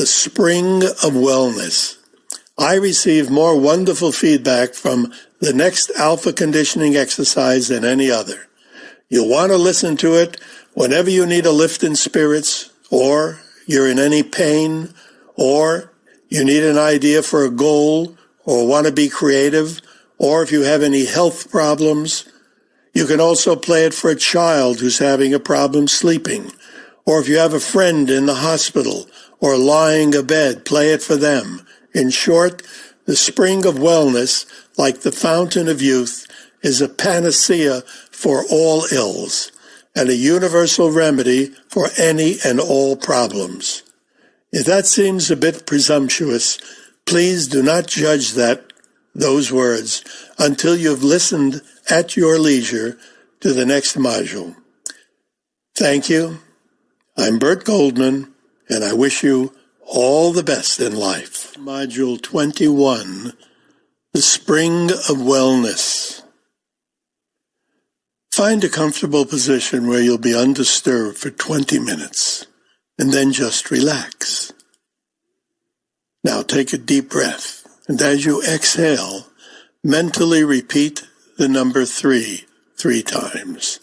the spring of wellness. I receive more wonderful feedback from the next alpha conditioning exercise than any other. You'll want to listen to it whenever you need a lift in spirits, or you're in any pain, or you need an idea for a goal, or want to be creative, or if you have any health problems. You can also play it for a child who's having a problem sleeping, or if you have a friend in the hospital or lying abed, play it for them. In short, the spring of wellness, like the fountain of youth, is a panacea for all ills and a universal remedy for any and all problems. If that seems a bit presumptuous, please do not judge those words until you've listened at your leisure to the next module. Thank you. I'm Burt Goldman, and I wish you all the best in life. Module 21, The Spring of Wellness. Find a comfortable position where you'll be undisturbed for 20 minutes, and then just relax. Now take a deep breath, and as you exhale, mentally repeat the number 3 times.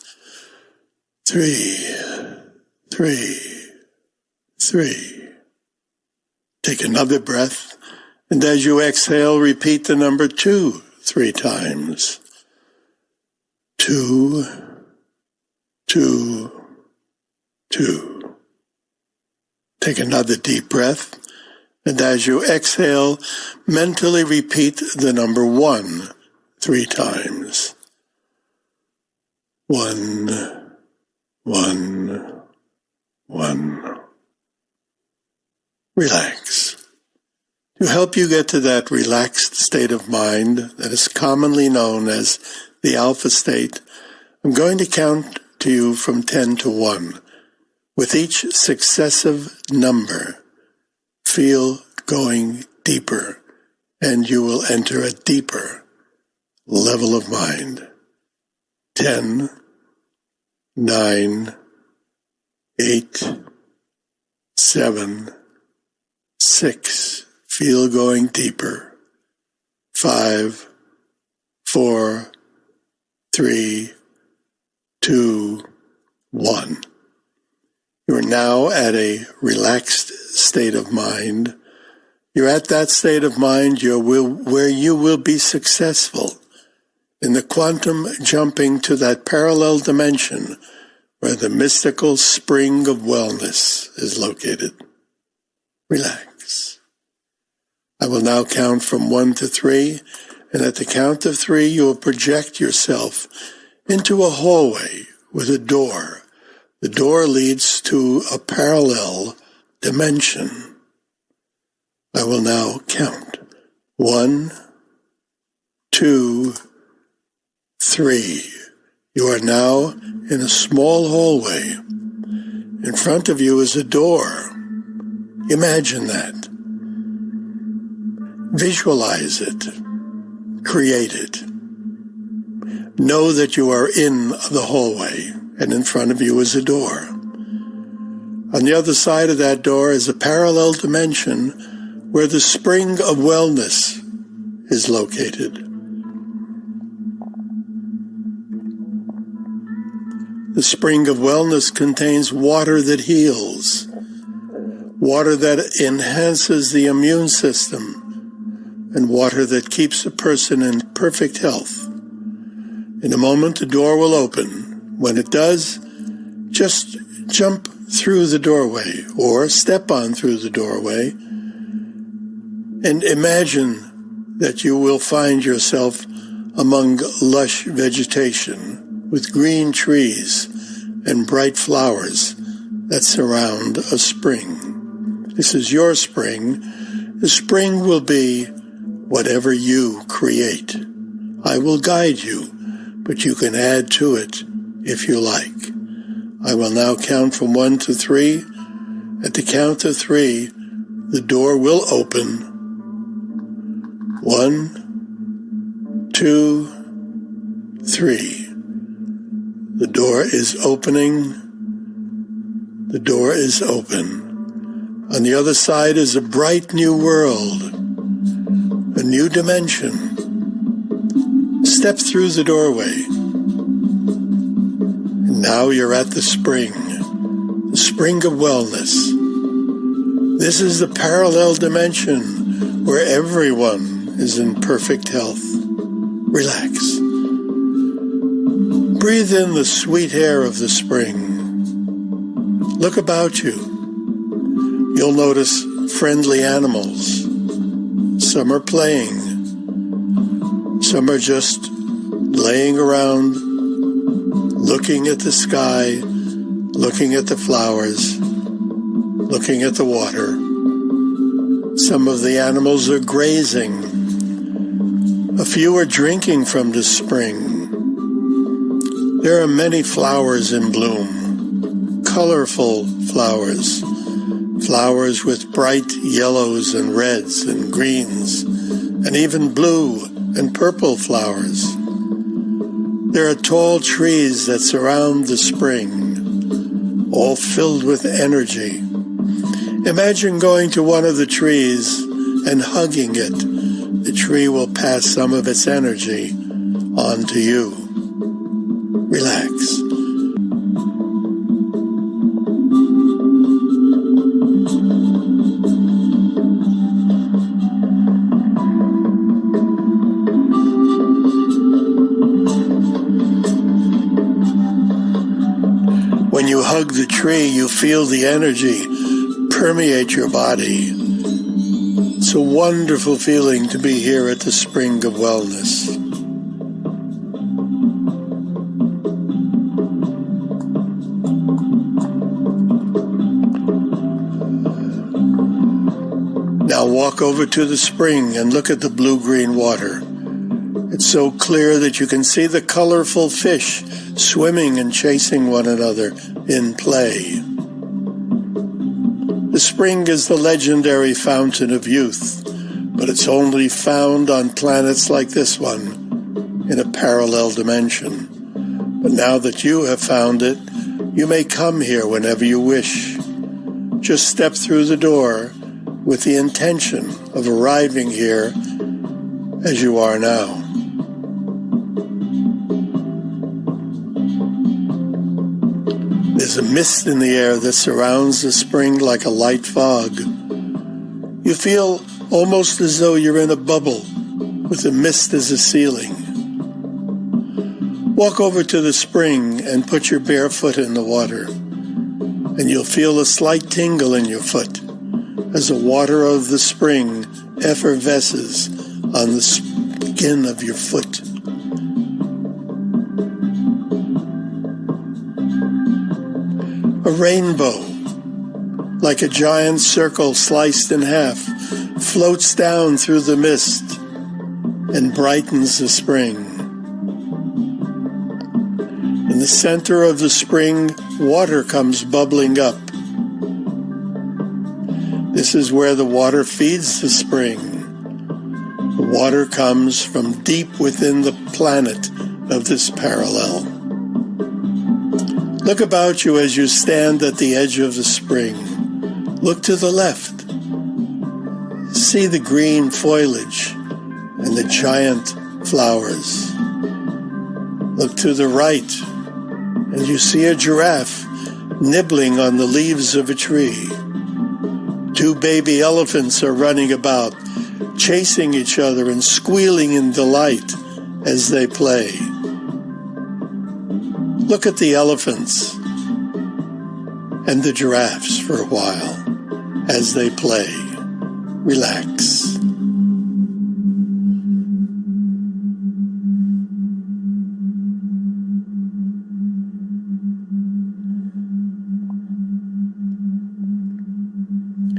3, 3, 3. Take another breath, and as you exhale, repeat the number 2 3 times. 2, 2, 2. Take another deep breath, and as you exhale, mentally repeat the number 1 3 times. 1, 1, 1. Relax. To help you get to that relaxed state of mind that is commonly known as the alpha state, I'm going to count to you from 10 to 1. With each successive number, feel going deeper, and you will enter a deeper level of mind. 10, 9, 8, 7, 6. Feel going deeper. 5, 4, 3, 2, 1. You are now at a relaxed state of mind. You're at that state of mind where you will be successful in the quantum jumping to that parallel dimension where the mystical spring of wellness is located. Relax. I will now count from 1 to 3, and at the count of 3, you will project yourself into a hallway with a door. The door leads to a parallel dimension. I will now count. 1, 2, 3. You are now in a small hallway. In front of you is a door. Imagine that. Visualize it. Create it. Know that you are in the hallway, and in front of you is a door. On the other side of that door is a parallel dimension where the spring of wellness is located. The spring of wellness contains water that heals, water that enhances the immune system, and water that keeps a person in perfect health. In a moment, the door will open. When it does, just jump through the doorway or step on through the doorway and imagine that you will find yourself among lush vegetation with green trees and bright flowers that surround a spring. This is your spring. The spring will be whatever you create. I will guide you, but you can add to it if you like. I will now count from 1 to 3. At the count of 3, the door will open. 1, 2, 3. The door is opening. The door is open. On the other side is a bright new world, a new dimension. Step through the doorway. And now you're at the spring of wellness. This is the parallel dimension where everyone is in perfect health. Relax. Breathe in the sweet air of the spring. Look about you. You'll notice friendly animals. Some are playing. Some are just laying around, looking at the sky, looking at the flowers, looking at the water. Some of the animals are grazing. A few are drinking from the spring. There are many flowers in bloom, colorful flowers, flowers with bright yellows and reds and greens, and even blue and purple flowers. There are tall trees that surround the spring, all filled with energy. Imagine going to one of the trees and hugging it. The tree will pass some of its energy on to you. Relax. When you hug the tree, you feel the energy permeate your body. It's a wonderful feeling to be here at the Spring of Wellness. Now walk over to the spring and look at the blue-green water. It's so clear that you can see the colorful fish swimming and chasing one another in play. The spring is the legendary fountain of youth, but it's only found on planets like this one, in a parallel dimension. But now that you have found it, you may come here whenever you wish. Just step through the door with the intention of arriving here as you are now. There's a mist in the air that surrounds the spring like a light fog. You feel almost as though you're in a bubble with the mist as a ceiling. Walk over to the spring and put your bare foot in the water, and you'll feel a slight tingle in your foot as the water of the spring effervesces on the skin of your foot. A rainbow, like a giant circle sliced in half, floats down through the mist and brightens the spring. In the center of the spring, water comes bubbling up. This is where the water feeds the spring. The water comes from deep within the planet of this parallel. Look about you as you stand at the edge of the spring. Look to the left. See the green foliage and the giant flowers. Look to the right, and you see a giraffe nibbling on the leaves of a tree. Two baby elephants are running about, chasing each other and squealing in delight as they play. Look at the elephants and the giraffes for a while as they play. Relax.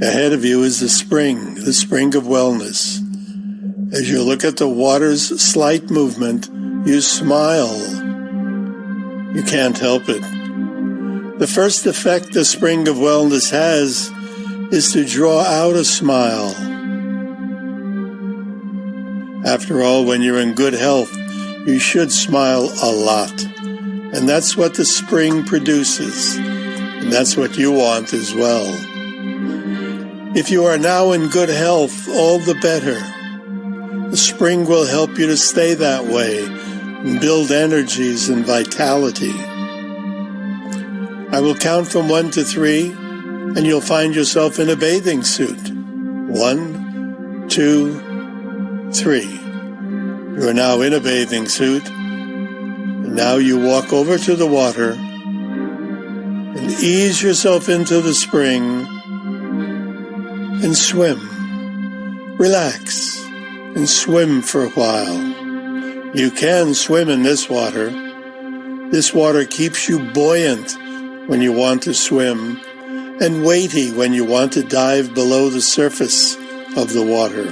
Ahead of you is the spring of wellness. As you look at the water's slight movement, you smile. You can't help it. The first effect the spring of wellness has is to draw out a smile. After all, when you're in good health, you should smile a lot. And that's what the spring produces. And that's what you want as well. If you are now in good health, all the better. The spring will help you to stay that way and build energies and vitality. I will count from 1 to 3, and you'll find yourself in a bathing suit. 1, 2, 3. You are now in a bathing suit, and now you walk over to the water and ease yourself into the spring and swim. Relax and swim for a while. You can swim in this water. This water keeps you buoyant when you want to swim and weighty when you want to dive below the surface of the water.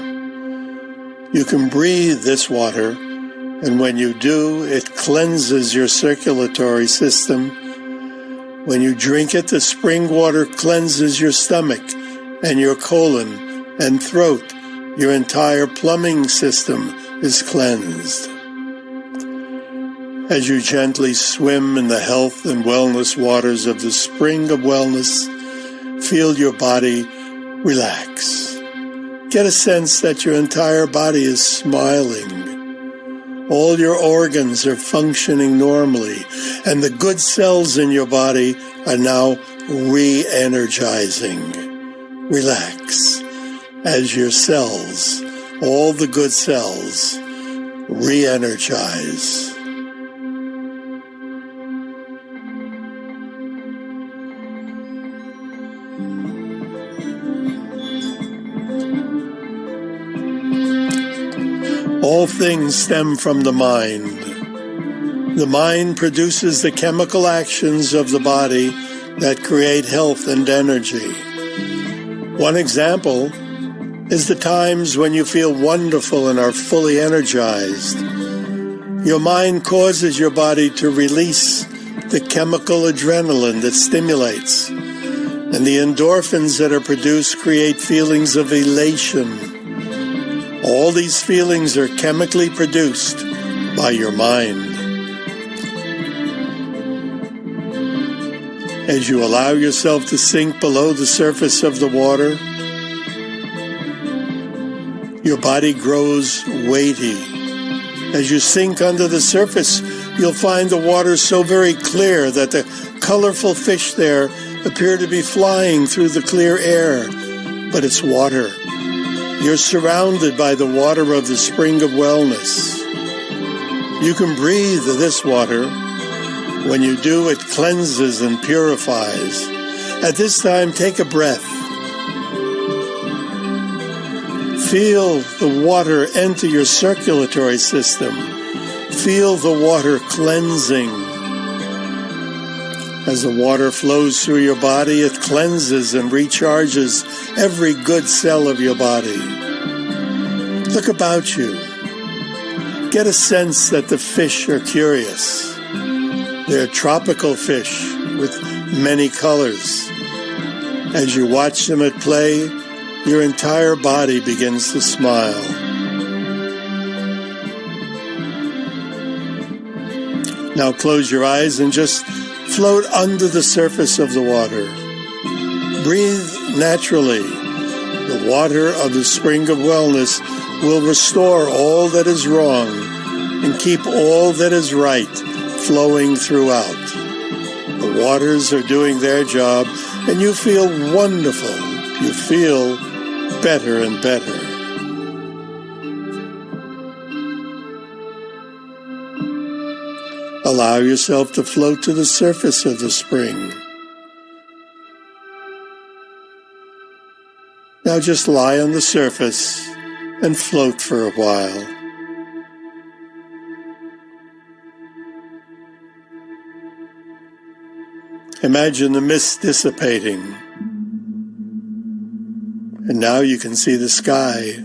You can breathe this water, and when you do, it cleanses your circulatory system. When you drink it, the spring water cleanses your stomach and your colon and throat. Your entire plumbing system is cleansed. As you gently swim in the health and wellness waters of the spring of wellness, feel your body relax. Get a sense that your entire body is smiling. All your organs are functioning normally, and the good cells in your body are now re-energizing. Relax as your cells, all the good cells, re-energize. All things stem from the mind. The mind produces the chemical actions of the body that create health and energy. One example is the times when you feel wonderful and are fully energized. Your mind causes your body to release the chemical adrenaline that stimulates, and the endorphins that are produced create feelings of elation. All these feelings are chemically produced by your mind. As you allow yourself to sink below the surface of the water, your body grows weighty. As you sink under the surface, you'll find the water so very clear that the colorful fish there appear to be flying through the clear air, but it's water. You're surrounded by the water of the spring of wellness. You can breathe this water. When you do, it cleanses and purifies. At this time, take a breath. Feel the water enter your circulatory system. Feel the water cleansing. As the water flows through your body, it cleanses and recharges every good cell of your body. Look about you. Get a sense that the fish are curious. They're tropical fish with many colors. As you watch them at play, your entire body begins to smile. Now close your eyes and just float under the surface of the water. Breathe naturally. The water of the spring of wellness will restore all that is wrong and keep all that is right flowing throughout. The waters are doing their job, and you feel wonderful. You feel better and better. Allow yourself to float to the surface of the spring. Now just lie on the surface and float for a while. Imagine the mist dissipating. And now you can see the sky.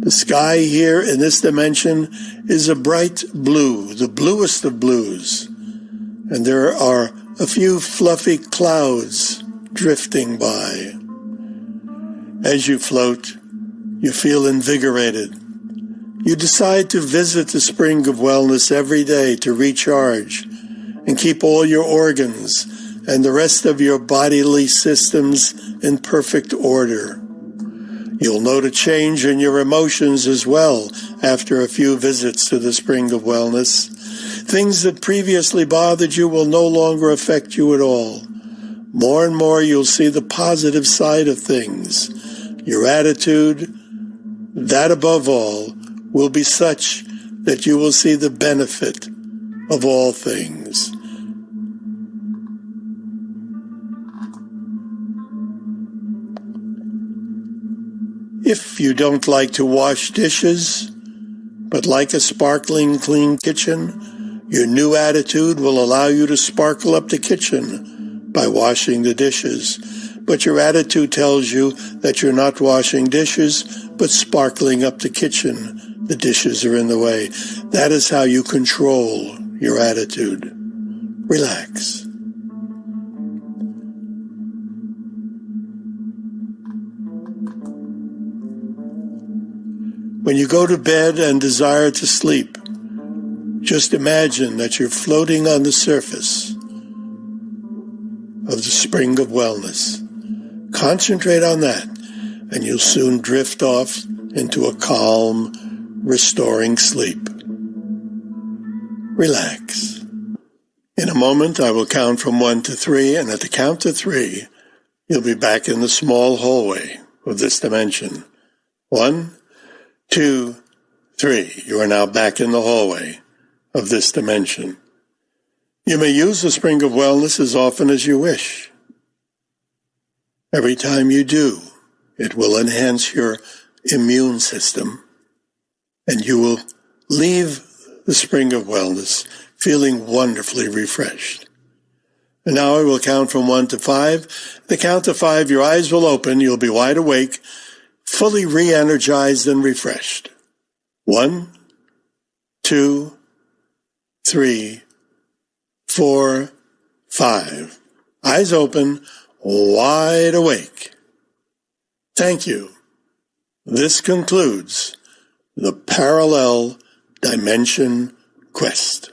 The sky here in this dimension is a bright blue, the bluest of blues. And there are a few fluffy clouds drifting by. As you float, you feel invigorated. You decide to visit the spring of wellness every day to recharge and keep all your organs and the rest of your bodily systems in perfect order. You'll note a change in your emotions as well after a few visits to the Spring of Wellness. Things that previously bothered you will no longer affect you at all. More and more you'll see the positive side of things. Your attitude, that above all, will be such that you will see the benefit of all things. If you don't like to wash dishes, but like a sparkling clean kitchen, your new attitude will allow you to sparkle up the kitchen by washing the dishes. But your attitude tells you that you're not washing dishes, but sparkling up the kitchen. The dishes are in the way. That is how you control your attitude. Relax. When you go to bed and desire to sleep, just imagine that you're floating on the surface of the Spring of Wellness. Concentrate on that, and you'll soon drift off into a calm, restoring sleep. Relax. In a moment, I will count from 1 to 3, and at the count of 3, you'll be back in the small hallway of this dimension. 1, 2, 3. You are now back in the hallway of this dimension. You may use the Spring of Wellness as often as you wish. Every time you do, it will enhance your immune system, and you will leave the Spring of Wellness feeling wonderfully refreshed. And now I will count from 1 to 5. At the count of 5, your eyes will open. You'll be wide awake, fully re-energized and refreshed. 1, 2, 3, 4, 5. Eyes open, wide awake. Thank you. This concludes the Parallel Dimension Quest.